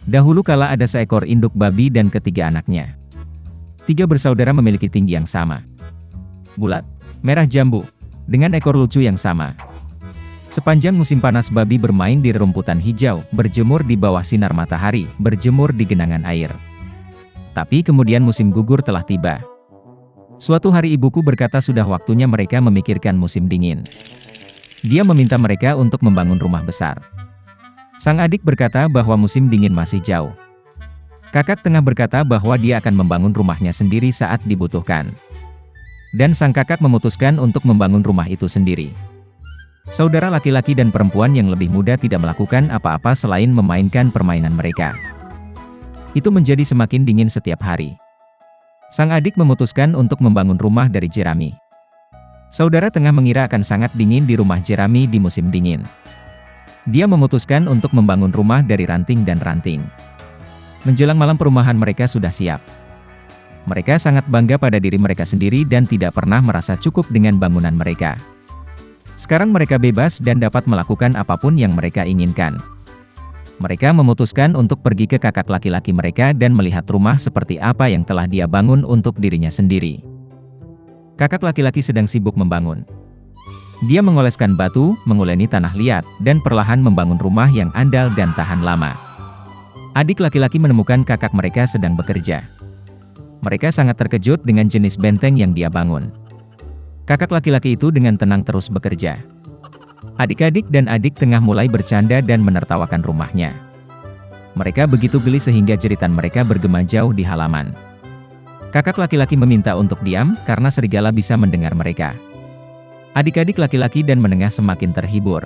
Dahulu kala ada seekor induk babi dan ketiga anaknya. Tiga bersaudara memiliki tinggi yang sama. Bulat, merah jambu, dengan ekor lucu yang sama. Sepanjang musim panas babi bermain di rerumputan hijau, berjemur di bawah sinar matahari, berjemur di genangan air. Tapi kemudian musim gugur telah tiba. Suatu hari ibuku berkata sudah waktunya mereka memikirkan musim dingin. Dia meminta mereka untuk membangun rumah besar. Sang adik berkata bahwa musim dingin masih jauh. Kakak tengah berkata bahwa dia akan membangun rumahnya sendiri saat dibutuhkan. Dan sang kakak memutuskan untuk membangun rumah itu sendiri. Saudara laki-laki dan perempuan yang lebih muda tidak melakukan apa-apa selain memainkan permainan mereka. Itu menjadi semakin dingin setiap hari. Sang adik memutuskan untuk membangun rumah dari jerami. Saudara tengah mengira akan sangat dingin di rumah jerami di musim dingin. Dia memutuskan untuk membangun rumah dari ranting dan ranting. Menjelang malam perumahan mereka sudah siap. Mereka sangat bangga pada diri mereka sendiri dan tidak pernah merasa cukup dengan bangunan mereka. Sekarang mereka bebas dan dapat melakukan apapun yang mereka inginkan. Mereka memutuskan untuk pergi ke kakak laki-laki mereka dan melihat rumah seperti apa yang telah dia bangun untuk dirinya sendiri. Kakak laki-laki sedang sibuk membangun. Dia mengoleskan batu, menguleni tanah liat, dan perlahan membangun rumah yang andal dan tahan lama. Adik laki-laki menemukan kakak mereka sedang bekerja. Mereka sangat terkejut dengan jenis benteng yang dia bangun. Kakak laki-laki itu dengan tenang terus bekerja. Adik-adik dan adik tengah mulai bercanda dan menertawakan rumahnya. Mereka begitu geli sehingga jeritan mereka bergema jauh di halaman. Kakak laki-laki meminta untuk diam karena serigala bisa mendengar mereka. Adik-adik laki-laki dan menengah semakin terhibur.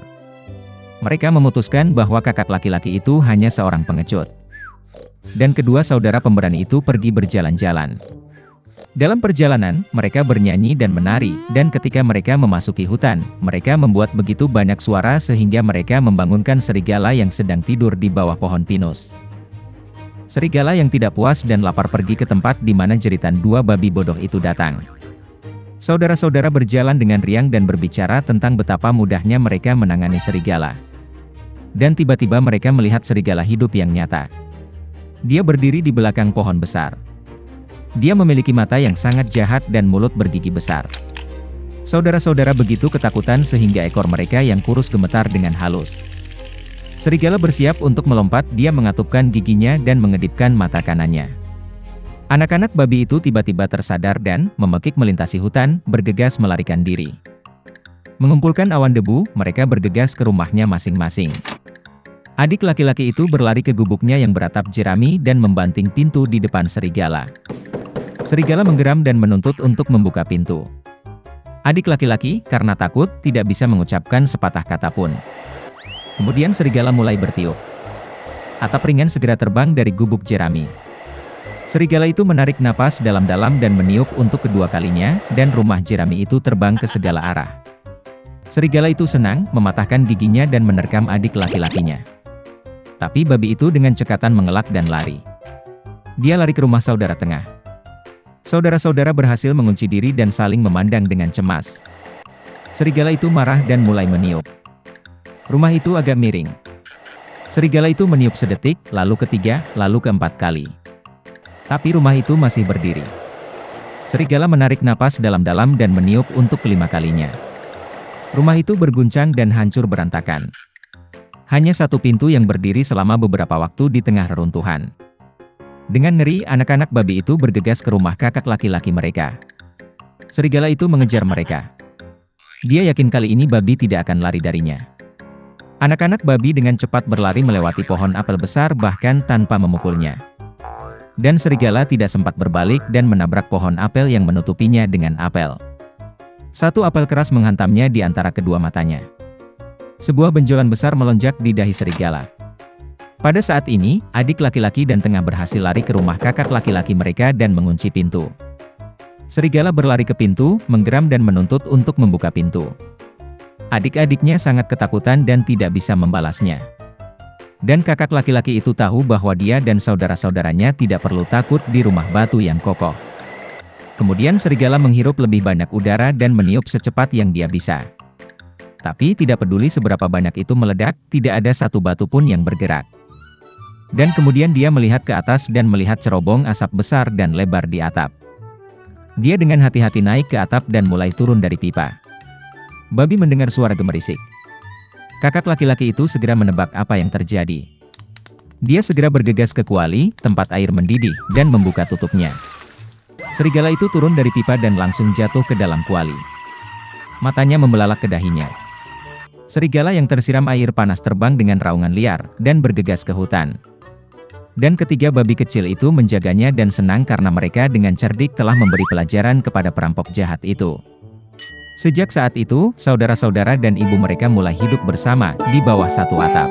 Mereka memutuskan bahwa kakak laki-laki itu hanya seorang pengecut. Dan kedua saudara pemberani itu pergi berjalan-jalan. Dalam perjalanan, mereka bernyanyi dan menari, dan ketika mereka memasuki hutan, mereka membuat begitu banyak suara sehingga mereka membangunkan serigala yang sedang tidur di bawah pohon pinus. Serigala yang tidak puas dan lapar pergi ke tempat di mana jeritan dua babi bodoh itu datang. Saudara-saudara berjalan dengan riang dan berbicara tentang betapa mudahnya mereka menangani serigala. Dan tiba-tiba mereka melihat serigala hidup yang nyata. Dia berdiri di belakang pohon besar. Dia memiliki mata yang sangat jahat dan mulut bergigi besar. Saudara-saudara begitu ketakutan sehingga ekor mereka yang kurus gemetar dengan halus. Serigala bersiap untuk melompat, dia mengatupkan giginya dan mengedipkan mata kanannya. Anak-anak babi itu tiba-tiba tersadar dan, memekik melintasi hutan, bergegas melarikan diri. Mengumpulkan awan debu, mereka bergegas ke rumahnya masing-masing. Adik laki-laki itu berlari ke gubuknya yang beratap jerami dan membanting pintu di depan serigala. Serigala menggeram dan menuntut untuk membuka pintu. Adik laki-laki, karena takut, tidak bisa mengucapkan sepatah kata pun. Kemudian serigala mulai bertiup. Atap ringan segera terbang dari gubuk jerami. Serigala itu menarik napas dalam-dalam dan meniup untuk kedua kalinya, dan rumah jerami itu terbang ke segala arah. Serigala itu senang, mematahkan giginya dan menerkam adik laki-lakinya. Tapi babi itu dengan cekatan mengelak dan lari. Dia lari ke rumah saudara tengah. Saudara-saudara berhasil mengunci diri dan saling memandang dengan cemas. Serigala itu marah dan mulai meniup. Rumah itu agak miring. Serigala itu meniup sedetik, lalu ketiga, lalu keempat kali. Tapi rumah itu masih berdiri. Serigala menarik napas dalam-dalam dan meniup untuk kelima kalinya. Rumah itu berguncang dan hancur berantakan. Hanya satu pintu yang berdiri selama beberapa waktu di tengah reruntuhan. Dengan ngeri, anak-anak babi itu bergegas ke rumah kakak laki-laki mereka. Serigala itu mengejar mereka. Dia yakin kali ini babi tidak akan lari darinya. Anak-anak babi dengan cepat berlari melewati pohon apel besar bahkan tanpa memukulnya. Dan serigala tidak sempat berbalik dan menabrak pohon apel yang menutupinya dengan apel. Satu apel keras menghantamnya di antara kedua matanya. Sebuah benjolan besar melonjak di dahi serigala. Pada saat ini, adik laki-laki dan tengah berhasil lari ke rumah kakak laki-laki mereka dan mengunci pintu. Serigala berlari ke pintu, menggeram dan menuntut untuk membuka pintu. Adik-adiknya sangat ketakutan dan tidak bisa membalasnya. Dan kakak laki-laki itu tahu bahwa dia dan saudara-saudaranya tidak perlu takut di rumah batu yang kokoh. Kemudian serigala menghirup lebih banyak udara dan meniup secepat yang dia bisa. Tapi tidak peduli seberapa banyak itu meledak, tidak ada satu batu pun yang bergerak. Dan kemudian dia melihat ke atas dan melihat cerobong asap besar dan lebar di atap. Dia dengan hati-hati naik ke atap dan mulai turun dari pipa. Babi mendengar suara gemerisik. Kakak laki-laki itu segera menebak apa yang terjadi. Dia segera bergegas ke kuali, tempat air mendidih, dan membuka tutupnya. Serigala itu turun dari pipa dan langsung jatuh ke dalam kuali. Matanya membelalak ke dahinya. Serigala yang tersiram air panas terbang dengan raungan liar, dan bergegas ke hutan. Dan ketiga babi kecil itu menjaganya dan senang karena mereka dengan cerdik telah memberi pelajaran kepada perampok jahat itu. Sejak saat itu, saudara-saudara dan ibu mereka mulai hidup bersama di bawah satu atap.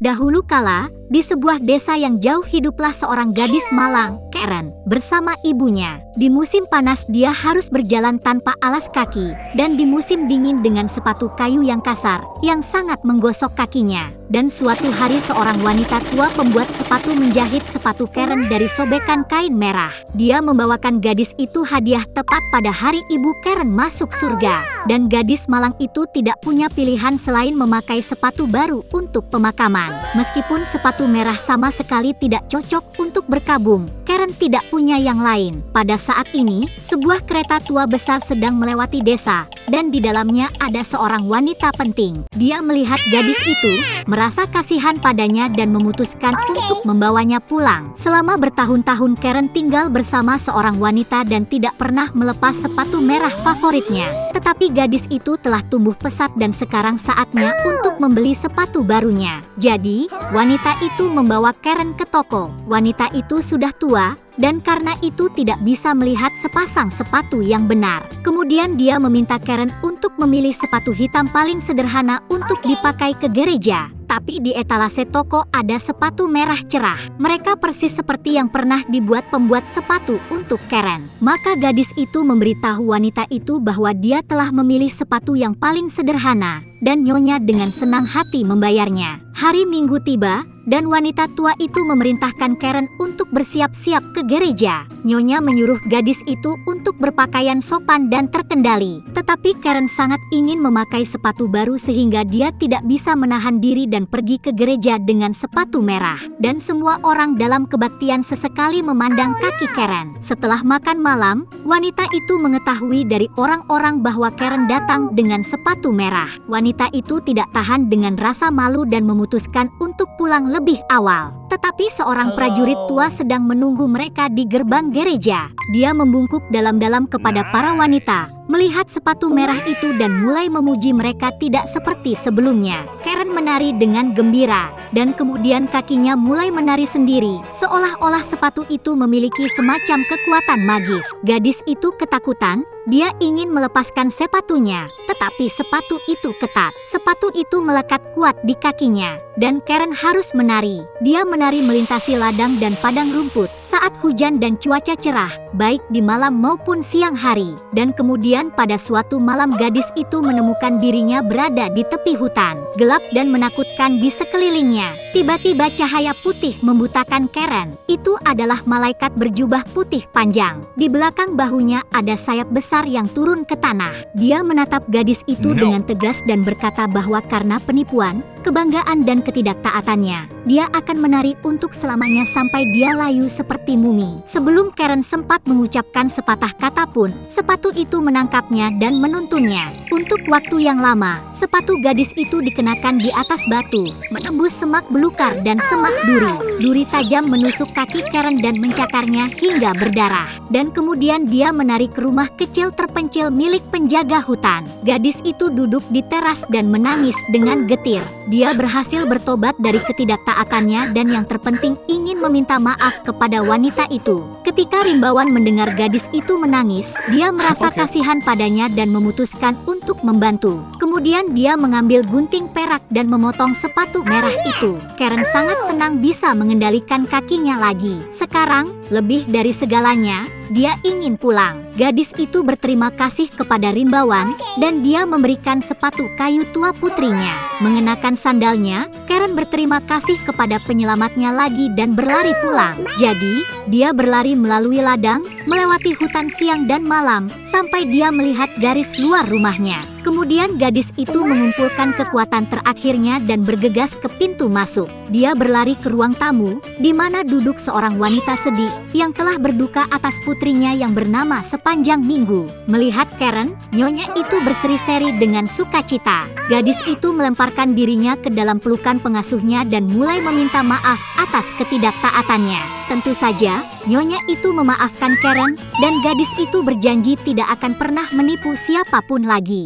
Dahulu kala, di sebuah desa yang jauh hiduplah seorang gadis malang, Karen, bersama ibunya. Di musim panas dia harus berjalan tanpa alas kaki, dan di musim dingin dengan sepatu kayu yang kasar, yang sangat menggosok kakinya. Dan suatu hari seorang wanita tua pembuat sepatu menjahit sepatu Karen dari sobekan kain merah. Dia membawakan gadis itu hadiah tepat pada hari ibu Karen masuk surga. Dan gadis malang itu tidak punya pilihan selain memakai sepatu baru untuk pemakaman. Meskipun sepatu merah sama sekali tidak cocok untuk berkabung, Karen tidak punya yang lain. Pada saat ini, sebuah kereta tua besar sedang melewati desa, dan di dalamnya ada seorang wanita penting. Dia melihat gadis itu, merasa kasihan padanya dan memutuskan untuk membawanya pulang. Selama bertahun-tahun Karen tinggal bersama seorang wanita dan tidak pernah melepas sepatu merah favoritnya. Tetapi gadis itu telah tumbuh pesat dan sekarang saatnya untuk membeli sepatu barunya. Jadi, wanita itu membawa Karen ke toko. Wanita itu sudah tua, dan karena itu tidak bisa melihat sepasang sepatu yang benar. Kemudian dia meminta Karen untuk memilih sepatu hitam paling sederhana untuk dipakai ke gereja. Tapi di etalase toko ada sepatu merah cerah. Mereka persis seperti yang pernah dibuat pembuat sepatu untuk Karen. Maka gadis itu memberitahu wanita itu bahwa dia telah memilih sepatu yang paling sederhana, dan nyonya dengan senang hati membayarnya. Hari Minggu tiba, dan wanita tua itu memerintahkan Karen untuk bersiap-siap ke gereja. Nyonya menyuruh gadis itu untuk berpakaian sopan dan terkendali. Tetapi Karen sangat ingin memakai sepatu baru sehingga dia tidak bisa menahan diri dan pergi ke gereja dengan sepatu merah. Dan semua orang dalam kebaktian sesekali memandang kaki Karen. Setelah makan malam, wanita itu mengetahui dari orang-orang bahwa Karen datang dengan sepatu merah. Wanita itu tidak tahan dengan rasa malu dan memutuskan untuk pulang lebih awal. Tetapi seorang prajurit tua sedang menunggu mereka di gerbang gereja. Dia membungkuk dalam-dalam kepada para wanita, melihat sepatu merah itu dan mulai memuji mereka tidak seperti sebelumnya. Karen menari dengan gembira, dan kemudian kakinya mulai menari sendiri, seolah-olah sepatu itu memiliki semacam kekuatan magis. Gadis itu ketakutan. Dia ingin melepaskan sepatunya, tetapi sepatu itu ketat. Sepatu itu melekat kuat di kakinya, dan Karen harus menari. Dia menari melintasi ladang dan padang rumput saat hujan dan cuaca cerah, baik di malam maupun siang hari. Dan kemudian pada suatu malam gadis itu menemukan dirinya berada di tepi hutan, gelap dan menakutkan di sekelilingnya. Tiba-tiba cahaya putih membutakan Karen. Itu adalah malaikat berjubah putih panjang. Di belakang bahunya ada sayap besar yang turun ke tanah. Dia menatap gadis itu dengan tegas dan berkata bahwa karena penipuan, kebanggaan dan ketidaktaatannya, dia akan menari untuk selamanya sampai dia layu seperti mumi. Sebelum Karen sempat mengucapkan sepatah kata pun, sepatu itu menangkapnya dan menuntunnya. Untuk waktu yang lama, sepatu gadis itu dikenakan di atas batu, menembus semak belukar dan semak duri. Duri tajam menusuk kaki Karen dan mencakarnya hingga berdarah. Dan kemudian dia menari ke rumah kecil terpencil milik penjaga hutan. Gadis itu duduk di teras dan menangis dengan getir. Dia berhasil bertobat dari ketidaktaatannya dan yang terpenting ingin meminta maaf kepada wanita itu. Ketika Rimbawan mendengar gadis itu menangis, dia merasa kasihan padanya dan memutuskan untuk membantu. Kemudian dia mengambil gunting perak dan memotong sepatu merah itu. Karen sangat senang bisa mengendalikan kakinya lagi. Sekarang, lebih dari segalanya, dia ingin pulang. Gadis itu berterima kasih kepada Rimbawan, dan dia memberikan sepatu kayu tua putrinya. Mengenakan sandalnya, Karen Karen berterima kasih kepada penyelamatnya lagi dan berlari pulang. Jadi, dia berlari melalui ladang, melewati hutan siang dan malam, sampai dia melihat garis luar rumahnya. Kemudian gadis itu mengumpulkan kekuatan terakhirnya dan bergegas ke pintu masuk. Dia berlari ke ruang tamu, di mana duduk seorang wanita sedih yang telah berduka atas putrinya yang bernama sepanjang minggu. Melihat Karen, nyonya itu berseri-seri dengan sukacita. Gadis itu melemparkan dirinya ke dalam pelukan pengasuhnya dan mulai meminta maaf atas ketidaktaatannya. Tentu saja, nyonya itu memaafkan Karen, dan gadis itu berjanji tidak akan pernah menipu siapapun lagi.